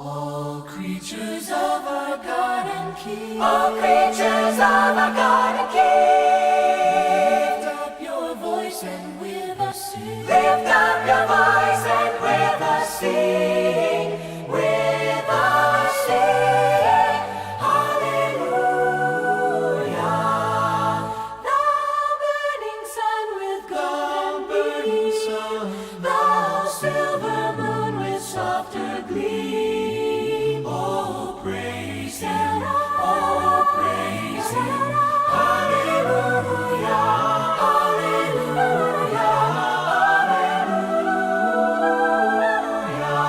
All creatures of our God and King. All creatures of our God and King. Lift up your voice and with us sing. Lift up your voice and with us sing. With us sing. Hallelujah. Thou burning sun with golden beams. Thou silver moon with softer gleam. Oh, praise Him. Oh, praise Him. Hallelujah. Hallelujah. Hallelujah.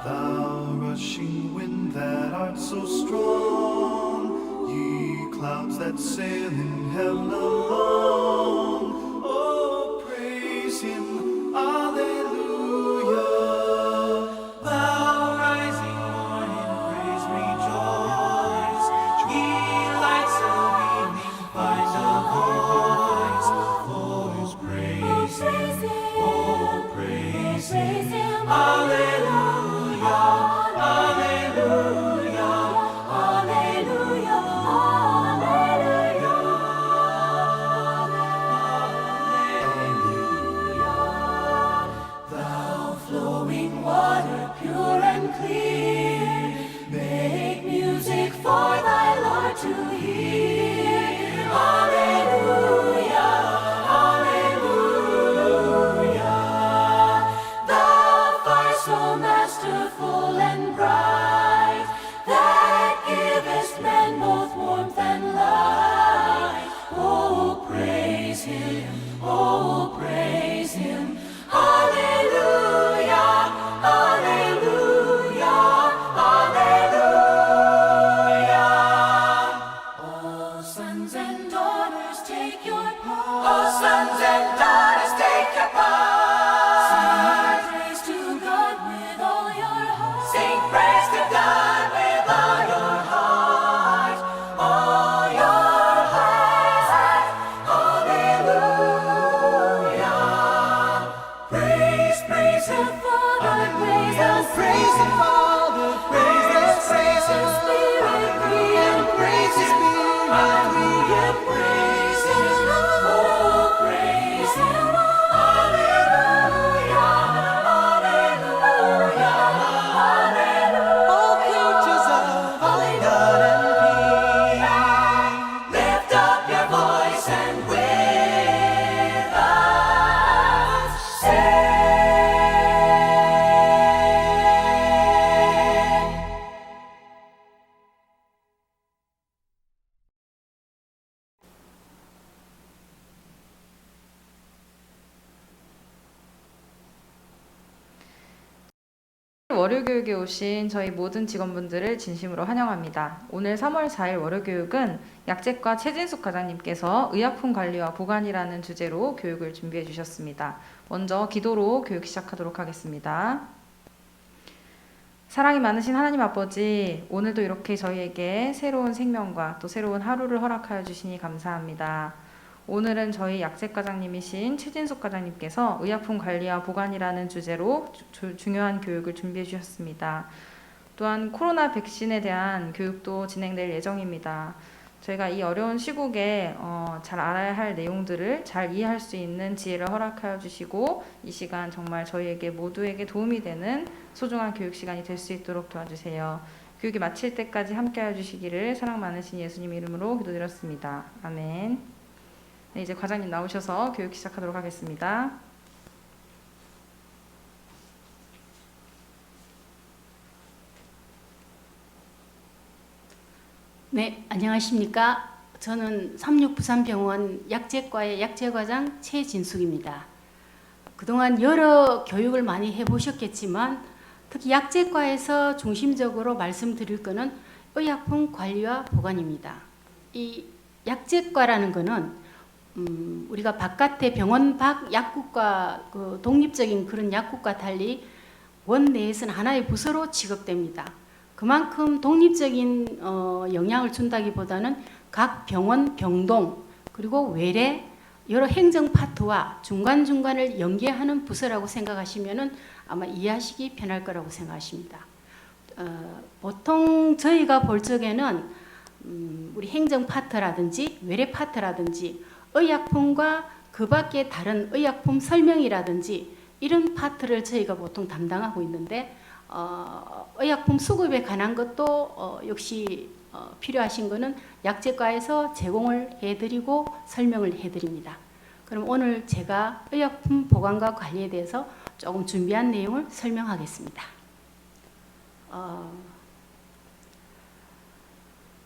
Thou rushing wind that art so strong, ye clouds that sail in heaven alone. Oh, praise Him, Alleluia. Thou rising morning, praise, rejoice. Ye lights of evening, find a voice. Oh, praise Him. Oh, praise Him. Hallelujah. Hallelujah. Hallelujah. Hallelujah. Thou flowing water, pure and clear, make music for thy Lord to hear. Hallelujah. Hallelujah. Thou fire so masterful and bright, that givest men both warmth and light. Oh, praise Him. Oh, praise Him. Hallelujah. Hallelujah. Hallelujah. Oh, sons and daughters, take your part. Oh, sons and daughters, take your part. Sing praise to God with all your heart. Sing praise to God with all your heart. All your heart. Hallelujah. Praise, praise the Father, praise the Praise the Father, praise the Son, Spirit, free and praise His Spirit, hallelujah, praise Him, oh, praise Him, hallelujah, hallelujah, hallelujah. all creatures of our God and King. Lift up your voice and with us sing. 월요교육에 오신 저희 모든 직원분들을 진심으로 환영합니다. 오늘 3월 4일 월요교육은 약재과 최진숙 과장님께서 의약품 관리와 보관이라는 주제로 교육을 준비해 주셨습니다. 먼저 기도로 교육 시작하도록 하겠습니다. 사랑이 많으신 하나님 아버지, 오늘도 이렇게 저희에게 새로운 생명과 또 새로운 하루를 허락하여 주시니 감사합니다. 오늘은 저희 약재과장님이신 최진숙 과장님께서 의약품 관리와 보관이라는 주제로 중요한 교육을 준비해 주셨습니다. 또한 코로나 백신에 대한 교육도 진행될 예정입니다. 저희가 이 어려운 시국에 잘 알아야 할 내용들을 잘 이해할 수 있는 지혜를 허락하여 주시고, 이 시간 정말 저희에게 모두에게 도움이 되는 소중한 교육 시간이 될 수 있도록 도와주세요. 교육이 마칠 때까지 함께하여 주시기를 사랑 많으신 예수님 이름으로 기도드렸습니다. 아멘. 네, 이제 과장님 나오셔서 교육 시작하도록 하겠습니다. 네, 안녕하십니까. 저는 36부산병원 약재과의 약재과장 최진숙입니다. 그동안 여러 교육을 많이 해보셨겠지만 특히 약재과에서 중심적으로 말씀드릴 것은 의약품 관리와 보관입니다. 이 약재과라는 것은 우리가 바깥의 병원 밖 약국과 그 독립적인 그런 약국과 달리 원 내에서는 하나의 부서로 취급됩니다. 그만큼 독립적인 영향을 준다기보다는 각 병원, 병동, 그리고 외래 여러 행정 파트와 중간중간을 연계하는 부서라고 생각하시면 아마 이해하시기 편할 거라고 생각하십니다. 보통 저희가 볼 적에는 우리 행정 파트라든지 외래 파트라든지 의약품과 그 밖에 다른 의약품 설명이라든지 이런 파트를 저희가 보통 담당하고 있는데 의약품 수급에 관한 것도 역시 필요하신 거는 약제과에서 제공을 해드리고 설명을 해드립니다. 그럼 오늘 제가 의약품 보관과 관리에 대해서 조금 준비한 내용을 설명하겠습니다.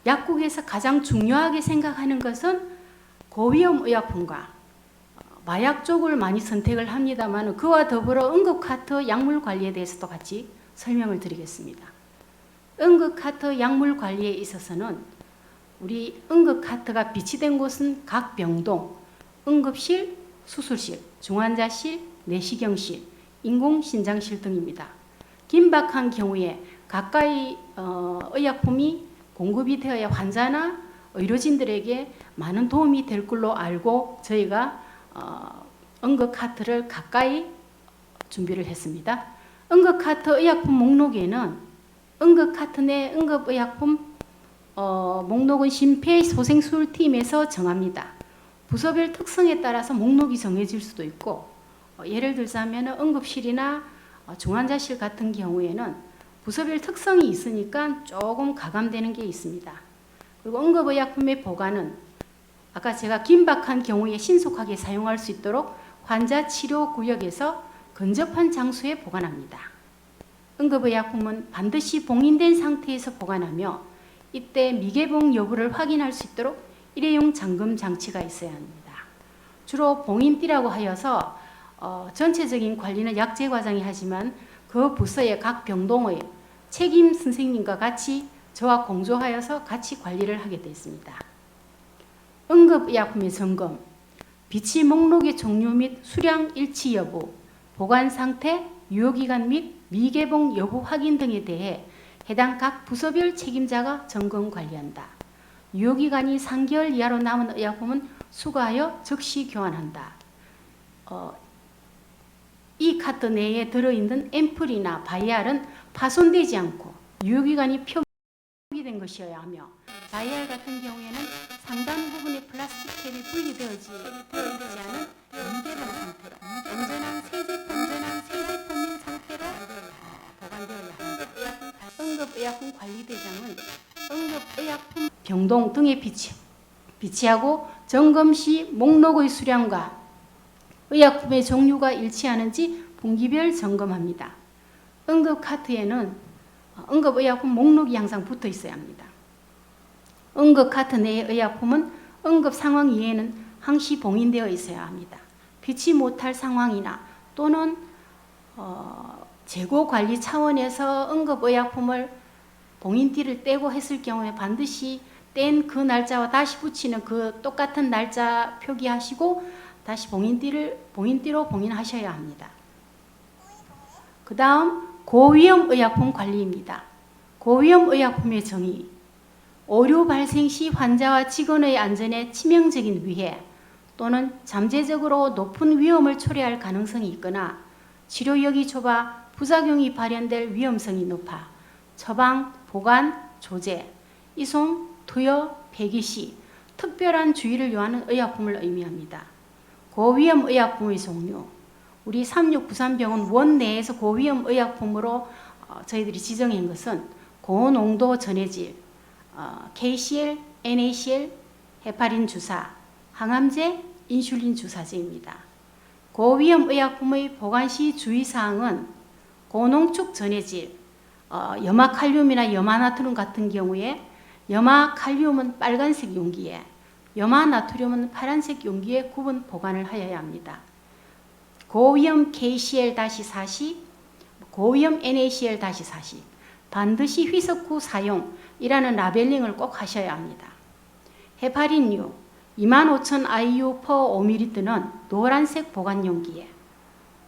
약국에서 가장 중요하게 생각하는 것은 고위험 의약품과 마약 쪽을 많이 선택을 합니다만 그와 더불어 응급카트 약물 관리에 대해서도 같이 설명을 드리겠습니다. 응급카트 약물 관리에 있어서는 우리 응급카트가 비치된 곳은 각 병동, 응급실, 수술실, 중환자실, 내시경실, 인공신장실 등입니다. 긴박한 경우에 가까이 의약품이 공급이 되어야 환자나 의료진들에게 많은 도움이 될 걸로 알고 저희가 응급카트를 가까이 준비를 했습니다. 응급카트 의약품 목록에는 응급카트 내 응급의약품 목록은 심폐소생술팀에서 정합니다. 부서별 특성에 따라서 목록이 정해질 수도 있고 예를 들자면 응급실이나 중환자실 같은 경우에는 부서별 특성이 있으니까 조금 가감되는 게 있습니다. 그리고 응급의약품의 보관은 아까 제가 긴박한 경우에 신속하게 사용할 수 있도록 환자 치료 구역에서 근접한 장소에 보관합니다. 응급의약품은 반드시 봉인된 상태에서 보관하며 이때 미개봉 여부를 확인할 수 있도록 일회용 잠금 장치가 있어야 합니다. 주로 봉인띠라고 하여서 전체적인 관리는 약제과장이 하지만 그 부서의 각 병동의 책임 선생님과 같이 저와 공조하여서 같이 관리를 하게 되어 있습니다. 응급의약품의 점검, 비치 목록의 종류 및 수량 일치 여부, 보관 상태, 유효기간 및 미개봉 여부 확인 등에 대해 해당 각 부서별 책임자가 점검 관리한다. 유효기간이 3개월 이하로 남은 의약품은 수거하여 즉시 교환한다. 이 카트 내에 들어있는 앰플이나 바이알은 파손되지 않고 유효기간이 표기된 것이어야 하며 바이알 같은 경우에는 상단 부분의 플라스틱 캡이 분리되지 않은 미개봉 상태로 안전한 새 제품인 상태로 보관되어야 합니다. 응급의약품 관리대장은 응급의약품 병동 등에 비치하고 점검 시 목록의 수량과 의약품의 종류가 일치하는지 분기별 점검합니다. 응급카트에는 응급의약품 목록이 항상 붙어 있어야 합니다. 응급카트 내의 의약품은 응급 상황 이외에는 항시 봉인되어 있어야 합니다. 비치 못할 상황이나 또는 재고 관리 차원에서 응급의약품을 봉인띠를 떼고 했을 경우에 반드시 뗀 그 날짜와 다시 붙이는 그 똑같은 날짜 표기하시고 다시 봉인띠로 봉인하셔야 합니다. 그 다음 고위험 의약품 관리입니다. 고위험 의약품의 정의, 오류 발생 시 환자와 직원의 안전에 치명적인 위해 또는 잠재적으로 높은 위험을 초래할 가능성이 있거나 치료력이 좁아 부작용이 발현될 위험성이 높아 처방, 보관, 조제, 이송, 투여, 폐기 시 특별한 주의를 요하는 의약품을 의미합니다. 고위험 의약품의 종류, 우리 3693병원 원 내에서 고위험 의약품으로 저희들이 지정한 것은 고농도 전해질, KCL, NaCl, 헤파린 주사, 항암제, 인슐린 주사제입니다. 고위험 의약품의 보관 시 주의사항은 고농축 전해질, 염화칼륨이나 염화나트륨 같은 경우에 염화칼륨은 빨간색 용기에, 염화나트륨은 파란색 용기에 구분 보관을 하여야 합니다. 고위험 KCl-40, 고위험 NaCl-40, 반드시 희석 후 사용이라는 라벨링을 꼭 하셔야 합니다. 헤파린류 25,000 IU per 5ml는 노란색 보관 용기에,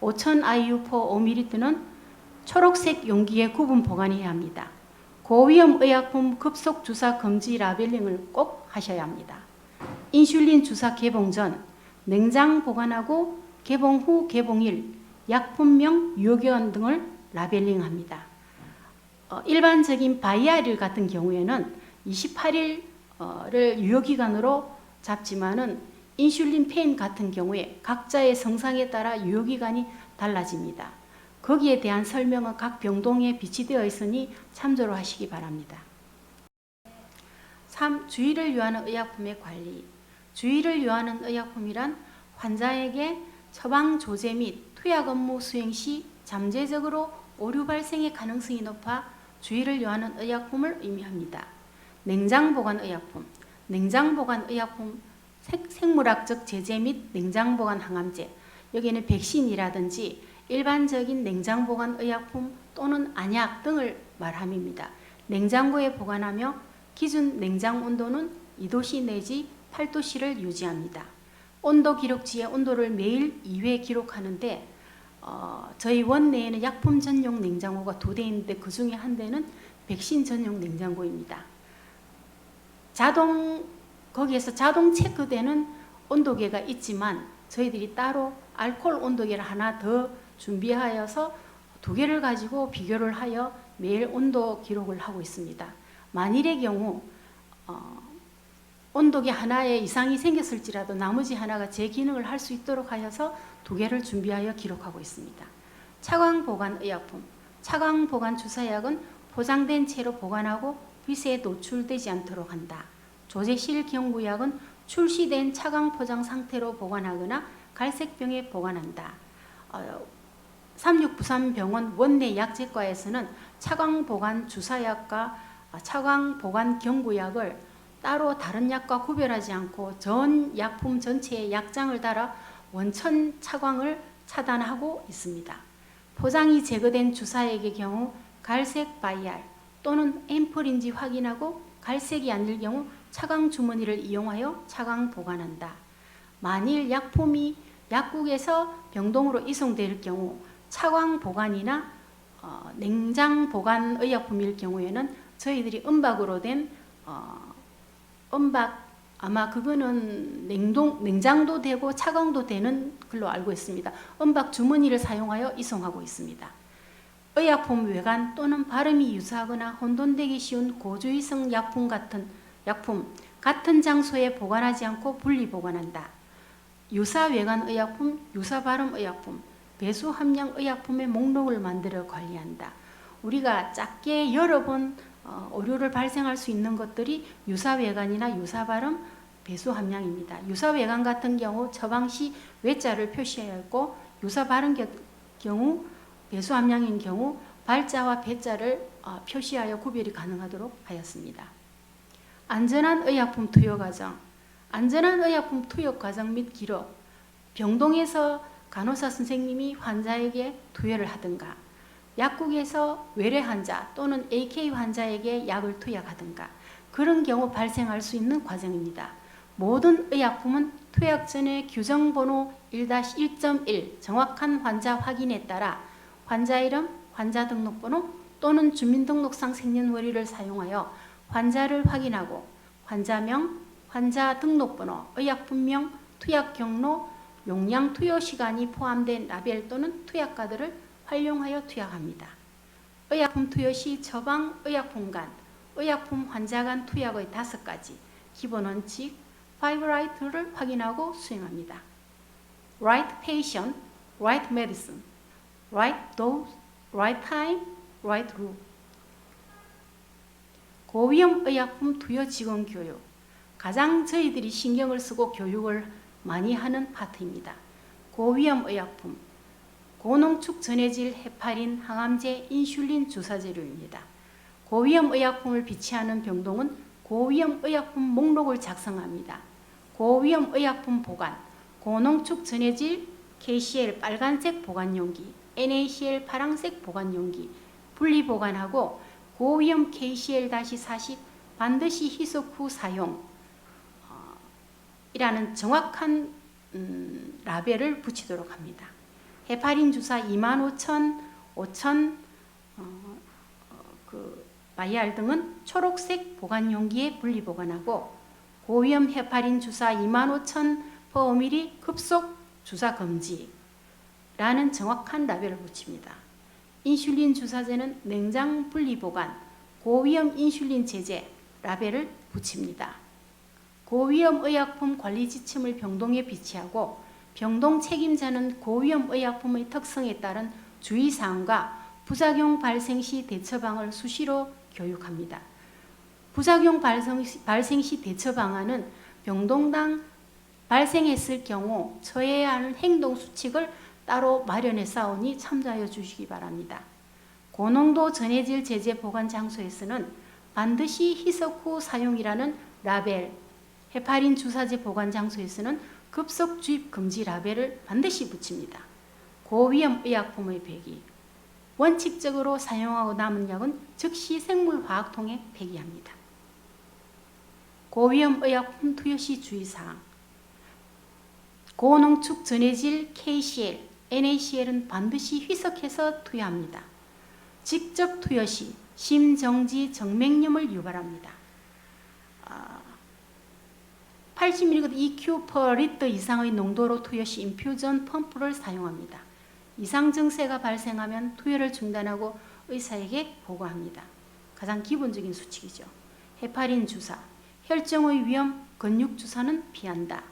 5,000 IU per 5ml는 초록색 용기에 구분 보관해야 합니다. 고위험 의약품 급속 주사 금지 라벨링을 꼭 하셔야 합니다. 인슐린 주사 개봉 전 냉장 보관하고 개봉 후 개봉일 약품명 유효기간 등을 라벨링합니다. 일반적인 바이아릴 같은 경우에는 28일을 유효기간으로 잡지만은 인슐린 펜 같은 경우에 각자의 성상에 따라 유효기간이 달라집니다. 거기에 대한 설명은 각 병동에 비치되어 있으니 참조를 하시기 바랍니다. 3. 주의를 요하는 의약품의 관리. 주의를 요하는 의약품이란 환자에게 처방 조제 및 투약 업무 수행 시 잠재적으로 오류 발생의 가능성이 높아 주의를 요하는 의약품을 의미합니다. 냉장보관 의약품. 냉장보관 의약품 생물학적 제재 및 냉장보관 항암제. 여기에는 백신이라든지 일반적인 냉장보관 의약품 또는 안약 등을 말함입니다. 냉장고에 보관하며 기준 냉장 온도는 2도씨 내지 8도씨를 유지합니다. 온도 기록지에 온도를 매일 2회 기록하는데 저희 원내에는 약품 전용 냉장고가 2대 있는데 그 중에 한 대는 백신 전용 냉장고입니다. 거기에서 자동 체크되는 온도계가 있지만 저희들이 따로 알코올 온도계를 하나 더 준비하여서 2개를 가지고 비교를 하여 매일 온도 기록을 하고 있습니다. 만일의 경우 온도계 하나에 이상이 생겼을지라도 나머지 하나가 제 기능을 할 수 있도록 하여서 2개를 준비하여 기록하고 있습니다. 차광 보관 의약품. 차광 보관 주사약은 포장된 채로 보관하고 빛에 노출되지 않도록 한다. 조제실 경구약은 출시된 차광 포장 상태로 보관하거나 갈색병에 보관한다. 36부산병원 원내 약제과에서는 차광 보관 주사약과 차광 보관 경구약을 따로 다른 약과 구별하지 않고 전 약품 전체에 약장을 달아 원천 차광을 차단하고 있습니다. 포장이 제거된 주사약의 경우 갈색 바이알 또는 앰플인지 확인하고 갈색이 아닐 경우 차광 주머니를 이용하여 차광 보관한다. 만일 약품이 약국에서 병동으로 이송될 경우 차광 보관이나 냉장 보관 의약품일 경우에는 저희들이 은박으로 된 은박 아마 그거는 냉장도 되고 차광도 되는 걸로 알고 있습니다. 은박 주머니를 사용하여 이송하고 있습니다. 의약품 외관 또는 발음이 유사하거나 혼돈되기 쉬운 고주의성 약품 같은 장소에 보관하지 않고 분리 보관한다. 유사 외관 의약품, 유사 발음 의약품, 배수 함량 의약품의 목록을 만들어 관리한다. 우리가 작게 여러 번 오류를 발생할 수 있는 것들이 유사 외관이나 유사 발음, 배수 함량입니다. 유사 외관 같은 경우 처방 시 외자를 표시해야 했고 유사 발음 경우 배수 함량인 경우 발자와 배자를 표시하여 구별이 가능하도록 하였습니다. 안전한 의약품 투여 과정. 안전한 의약품 투여 과정 및 기록. 병동에서 간호사 선생님이 환자에게 투여를 하든가 약국에서 외래 환자 또는 AK 환자에게 약을 투약하든가 그런 경우 발생할 수 있는 과정입니다. 모든 의약품은 투약 전에 규정번호 1-1.1 정확한 환자 확인에 따라 환자 이름, 환자 등록번호 또는 주민등록상 생년월일을 사용하여 환자를 확인하고 환자명, 환자 등록번호, 의약품명, 투약 경로, 용량 투여 시간이 포함된 라벨 또는 투약카드를 활용하여 투약합니다. 의약품 투여 시 처방 의약품 간, 의약품 환자 간 투약의 5가지 기본 원칙 5Right를 확인하고 수행합니다. Right patient, right medicine, right dose, right time, right rule. 고위험 의약품 투여 직원 교육. 가장 저희들이 신경을 쓰고 교육을 많이 하는 파트입니다. 고위험 의약품, 고농축 전해질 헤파린, 항암제, 인슐린 주사재료입니다. 고위험 의약품을 비치하는 병동은 고위험 의약품 목록을 작성합니다. 고위험 의약품 보관, 고농축 전해질 KCl 빨간색 보관용기, NaCl 파란색 보관용기 분리 보관하고 고위험 KCl-40 반드시 희석 후 사용 이라는 정확한 라벨을 붙이도록 합니다. 헤파린 주사 25,000, 5,000 바이알 등은 초록색 보관용기에 분리 보관하고 고위험 헤파린 주사 25,000 per ml 급속 주사 금지라는 정확한 라벨을 붙입니다. 인슐린 주사제는 냉장 분리 보관, 고위험 인슐린 제제 라벨을 붙입니다. 고위험 의약품 관리 지침을 병동에 비치하고 병동 책임자는 고위험 의약품의 특성에 따른 주의사항과 부작용 발생 시 대처방을 수시로 교육합니다. 부작용 발생 시 대처 방안은 병동당 발생했을 경우 처해야 하는 행동 수칙을 따로 마련해 싸우니 참조하여 주시기 바랍니다. 고농도 전해질 제제 보관 장소에서는 반드시 희석 후 사용이라는 라벨, 헤파린 주사제 보관 장소에서는 급속 주입 금지 라벨을 반드시 붙입니다. 고위험 의약품의 배기, 원칙적으로 사용하고 남은 약은 즉시 생물화학통에 폐기합니다. 고위험 의약품 투여 시 주의사항, 고농축 전해질 KCl, NaCl은 반드시 희석해서 투여합니다. 직접 투여 시 심정지 정맥염을 유발합니다. 80mg EQ/L 이상의 농도로 투여 시 인퓨전 펌프를 사용합니다. 이상 증세가 발생하면 투여를 중단하고 의사에게 보고합니다. 가장 기본적인 수칙이죠. 헤파린 주사, 혈정의 위험, 근육 주사는 피한다.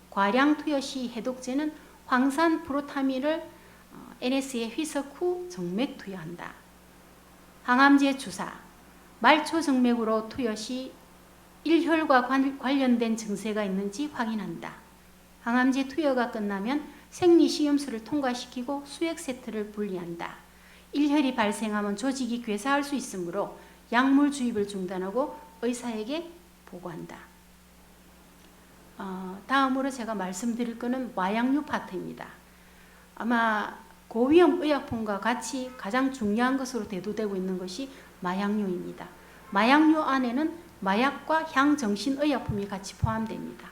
과량 투여 시 해독제는 황산 프로타민을 NS에 희석 후 정맥 투여한다. 항암제 주사, 말초 정맥으로 투여 시 일혈과 관련된 증세가 있는지 확인한다. 항암제 투여가 끝나면 생리식염수를 통과시키고 수액 세트를 분리한다. 일혈이 발생하면 조직이 괴사할 수 있으므로 약물 주입을 중단하고 의사에게 보고한다. 다음으로 제가 말씀드릴 것은 마약류 파트입니다. 아마 고위험 의약품과 같이 가장 중요한 것으로 대두되고 있는 것이 마약류입니다. 마약류 안에는 마약과 향정신의약품이 같이 포함됩니다.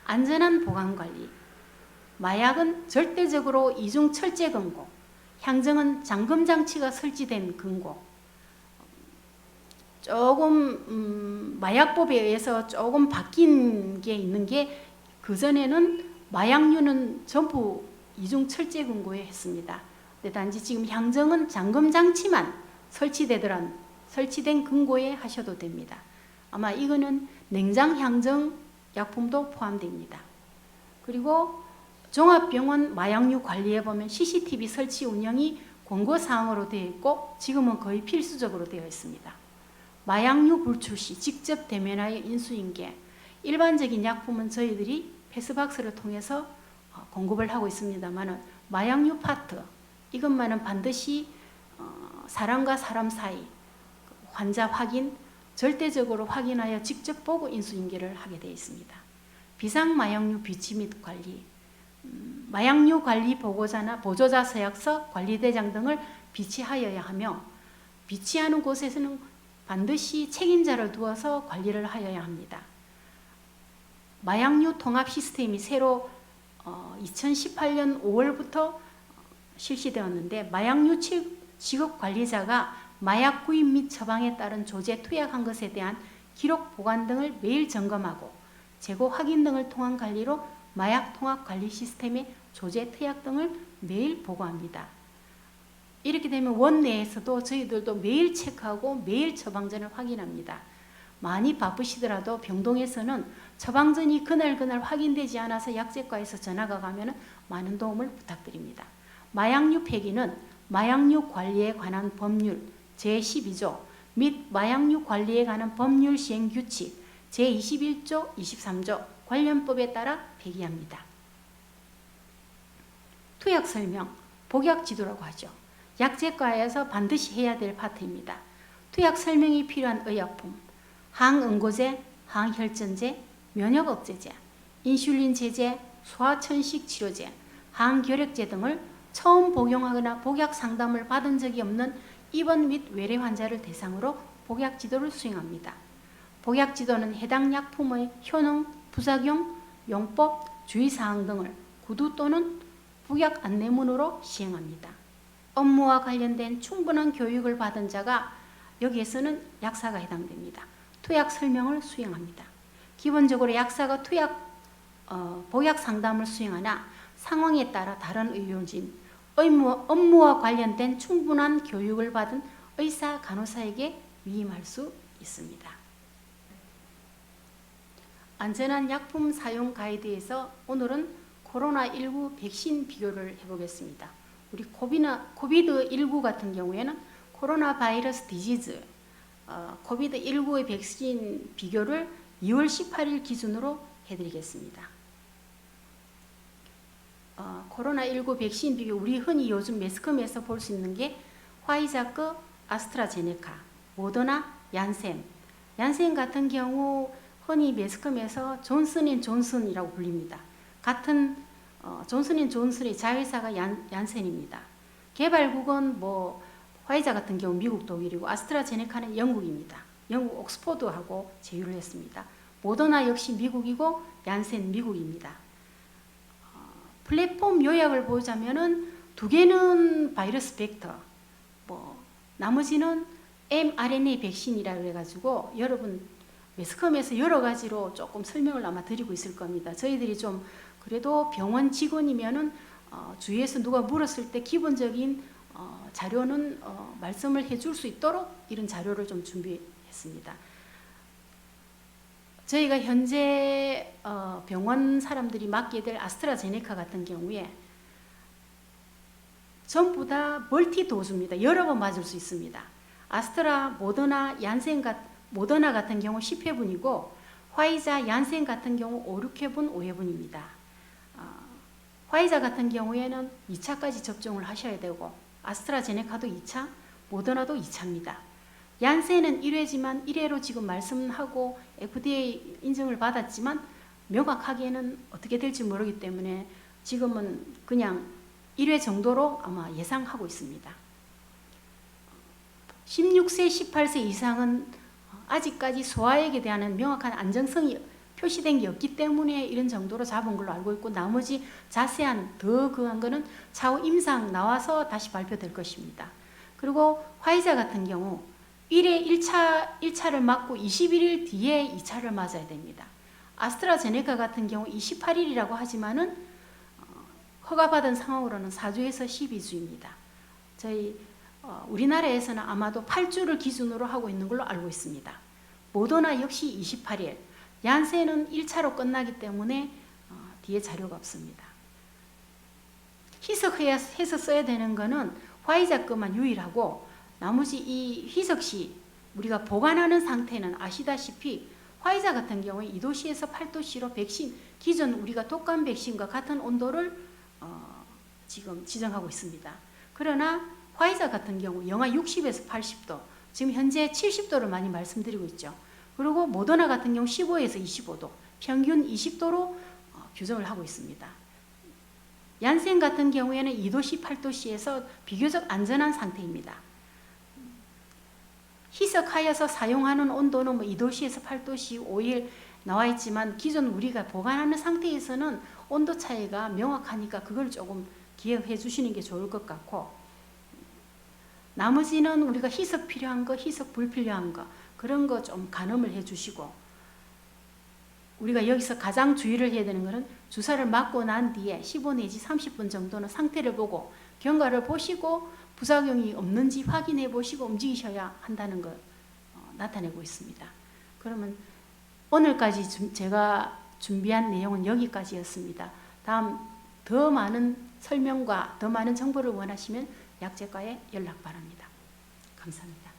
안전한 보관관리, 마약은 절대적으로 이중 철제 금고, 향정은 잠금장치가 설치된 금고. 조금 마약법에 의해서 조금 바뀐 게 있는 게 그전에는 마약류는 전부 이중 철제 금고에 했습니다. 근데 단지 지금 향정은 잠금장치만 설치된 금고에 하셔도 됩니다. 아마 이거는 냉장 향정 약품도 포함됩니다. 그리고 종합병원 마약류 관리에 보면 CCTV 설치 운영이 권고사항으로 되어 있고 지금은 거의 필수적으로 되어 있습니다. 마약류 불출 시 직접 대면하여 인수인계, 일반적인 약품은 저희들이 패스박스를 통해서 공급을 하고 있습니다만 마약류 파트, 이것만은 반드시 사람과 사람 사이 환자 확인, 절대적으로 확인하여 직접 보고 인수인계를 하게 되어 있습니다. 비상마약류 비치 및 관리, 마약류 관리 보고자나 보조자 서약서, 관리대장 등을 비치하여야 하며 비치하는 곳에서는 반드시 책임자를 두어서 관리를 하여야 합니다. 마약류 통합 시스템이 새로 2018년 5월부터 실시되었는데 마약류 취급 관리자가 마약 구입 및 처방에 따른 조제 투약한 것에 대한 기록 보관 등을 매일 점검하고 재고 확인 등을 통한 관리로 마약 통합 관리 시스템의 조제 투약 등을 매일 보고합니다. 이렇게 되면 원내에서도 저희들도 매일 체크하고 매일 처방전을 확인합니다. 많이 바쁘시더라도 병동에서는 처방전이 그날 확인되지 않아서 약제과에서 전화가 가면 많은 도움을 부탁드립니다. 마약류 폐기는 마약류 관리에 관한 법률 제12조 및 마약류 관리에 관한 법률 시행 규칙 제21조, 23조 관련법에 따라 폐기합니다. 투약 설명, 복약 지도라고 하죠. 약제과에서 반드시 해야 될 파트입니다. 투약 설명이 필요한 의약품, 항응고제, 항혈전제, 면역억제제, 인슐린 제제, 소화천식 치료제, 항결핵제 등을 처음 복용하거나 복약 상담을 받은 적이 없는 입원 및 외래 환자를 대상으로 복약 지도를 수행합니다. 복약 지도는 해당 약품의 효능, 부작용, 용법, 주의사항 등을 구두 또는 복약 안내문으로 시행합니다. 업무와 관련된 충분한 교육을 받은 자가 여기에서는 약사가 해당됩니다. 투약 설명을 수행합니다. 기본적으로 약사가 복약 상담을 수행하나 상황에 따라 다른 의료진, 업무와 관련된 충분한 교육을 받은 의사, 간호사에게 위임할 수 있습니다. 안전한 약품 사용 가이드에서 오늘은 코로나19 백신 비교를 해보겠습니다. 우리 코비드19 같은 경우에는 코로나 바이러스 디지즈, 코비드19의 백신 비교를 2월 18일 기준으로 해드리겠습니다. 코로나19 백신 비교, 우리 흔히 요즘 매스컴에서 볼 수 있는 게 화이자 거, 아스트라제네카, 모더나, 얀센. 얀센 같은 경우 흔히 매스컴에서 존슨앤존슨이라고 불립니다. 같은 존슨앤존슨의 자회사가 얀센입니다. 개발국은 화이자 같은 경우 미국, 독일이고 아스트라제네카는 영국입니다. 영국 옥스포드하고 제휴를 했습니다. 모더나 역시 미국이고 얀센 미국입니다. 플랫폼 요약을 보자면은 두 개는 바이러스 벡터, 나머지는 mRNA 백신이라고 해가지고 여러분 매스컴에서 여러 가지로 조금 설명을 아마 드리고 있을 겁니다. 저희들이 좀 그래도 병원 직원이면은 주위에서 누가 물었을 때 기본적인 자료는 말씀을 해줄 수 있도록 이런 자료를 좀 준비했습니다. 저희가 현재 병원 사람들이 맞게 될 아스트라제네카 같은 경우에 전부 다 멀티 도수입니다. 여러 번 맞을 수 있습니다. 아스트라, 모더나, 모더나 같은 경우 10회분이고 화이자, 얀센 같은 경우 5, 6회분, 5회분입니다. 화이자 같은 경우에는 2차까지 접종을 하셔야 되고 아스트라제네카도 2차, 모더나도 2차입니다. 얀센은 1회지만 1회로 지금 말씀하고 FDA 인증을 받았지만 명확하게는 어떻게 될지 모르기 때문에 지금은 그냥 1회 정도로 아마 예상하고 있습니다. 16세, 18세 이상은 아직까지 소아액에 대한 명확한 안정성이 표시된 게 없기 때문에 이런 정도로 잡은 걸로 알고 있고 나머지 자세한 더 그한 거는 차후 임상 나와서 다시 발표될 것입니다. 그리고 화이자 같은 경우 1회 1차를 맞고 21일 뒤에 2차를 맞아야 됩니다. 아스트라제네카 같은 경우 28일이라고 하지만은 허가받은 상황으로는 4주에서 12주입니다. 저희 우리나라에서는 아마도 8주를 기준으로 하고 있는 걸로 알고 있습니다. 모더나 역시 28일, 얀센은 1차로 끝나기 때문에 뒤에 자료가 없습니다. 희석해서 써야 되는 거는 화이자 것만 유일하고 나머지 이 희석 시 우리가 보관하는 상태는 아시다시피 화이자 같은 경우에 2도씨에서 8도씨로 백신, 기존 우리가 독감 백신과 같은 온도를 지금 지정하고 있습니다. 그러나 화이자 같은 경우 영하 60에서 80도, 지금 현재 70도를 많이 말씀드리고 있죠. 그리고 모더나 같은 경우 15에서 25도, 평균 20도로 규정을 하고 있습니다. 얀센 같은 경우에는 2도씨, 8도씨에서 비교적 안전한 상태입니다. 희석하여서 사용하는 온도는 2도씨에서 8도씨 5일 나와 있지만 기존 우리가 보관하는 상태에서는 온도 차이가 명확하니까 그걸 조금 기억해 주시는 게 좋을 것 같고 나머지는 우리가 희석 필요한 거, 희석 불필요한 거 그런 거 좀 가늠을 해 주시고 우리가 여기서 가장 주의를 해야 되는 것은 주사를 맞고 난 뒤에 15 내지 30분 정도는 상태를 보고 경과를 보시고 부작용이 없는지 확인해 보시고 움직이셔야 한다는 걸 나타내고 있습니다. 그러면 오늘까지 제가 준비한 내용은 여기까지였습니다. 다음 더 많은 설명과 더 많은 정보를 원하시면 약제과에 연락 바랍니다. 감사합니다.